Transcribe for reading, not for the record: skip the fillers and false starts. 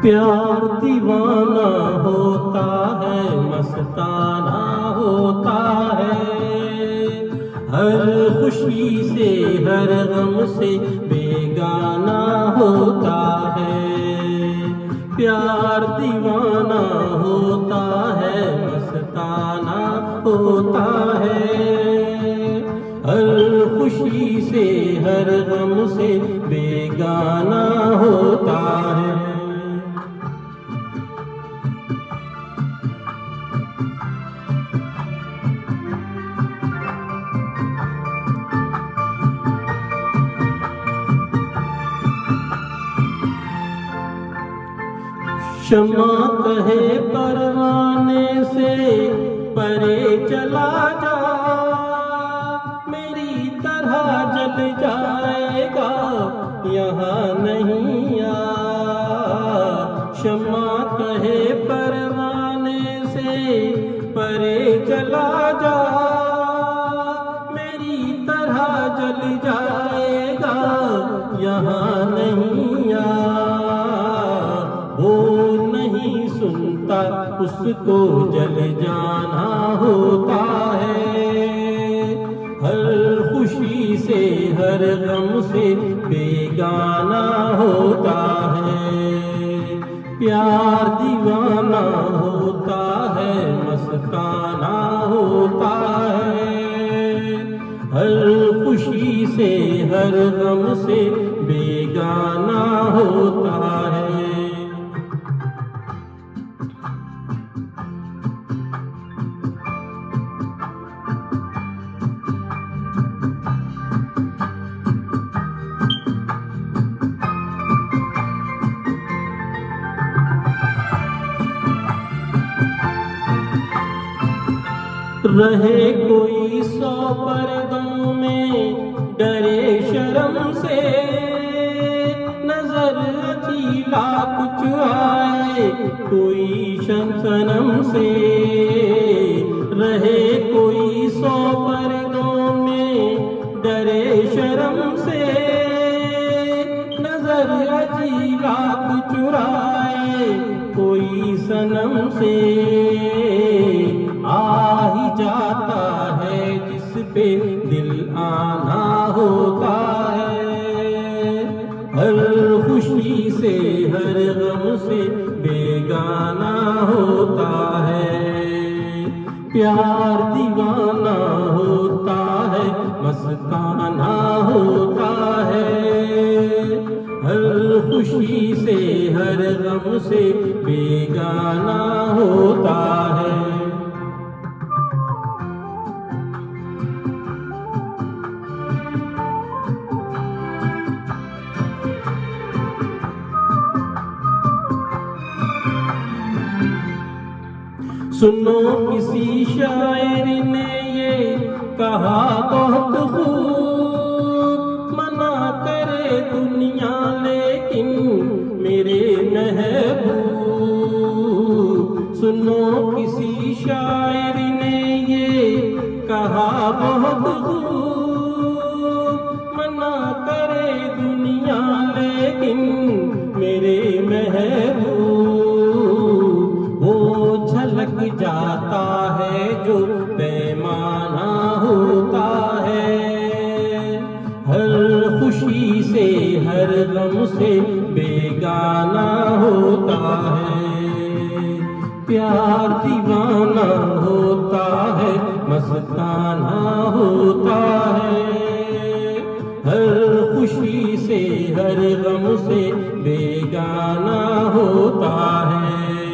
प्यार दीवाना होता है, मस्ताना होता है। हर खुशी से हर गम से बेगाना होता है। प्यार दीवाना होता है, मस्ताना होता है। हर खुशी से हर गम से बेगाना होता है। शम्मा कहे परवाने से परे चला जा, मेरी तरह जल जाएगा यहाँ नहीं आ। शम्मा कहे परवाने से परे चला जा, मेरी तरह जल जाएगा यहाँ नहीं आ। वो नहीं सुनता उसको जल जाना होता है। हर खुशी से हर गम से बेगाना होता है। प्यार दीवाना होता है, मस्ताना होता है। हर खुशी से हर गम से बेगाना होता है। रहे कोई 100 पर्दों में डरे शर्म से, नजर अजीला कुछ आए कोई सनम से। रहे कोई 100 पर्दों में डरे शर्म से, नजर अजीला कुछ आए कोई सनम से। आ ही जाता है जिस पे दिल आना होता है। हर खुशी से हर गम से बेगाना होता है। प्यार दीवाना होता है, मस्ताना होता है। हर खुशी से हर गम से बेगाना होता है। सुनो किसी शायर ने ये कहा बहुत खूब, मना करे दुनिया लेकिन मेरे महबूब। सुनो किसी शायर ने ये कहा बहुत खूब, मना करे दुनिया लेकिन मेरे महबूब। झलक जाता है जो पैमाना होता है। हर खुशी से हर गम से बेगाना होता है। प्यार दीवाना होता है, मस्ताना होता है। हर खुशी से हर गम से बेगाना होता है।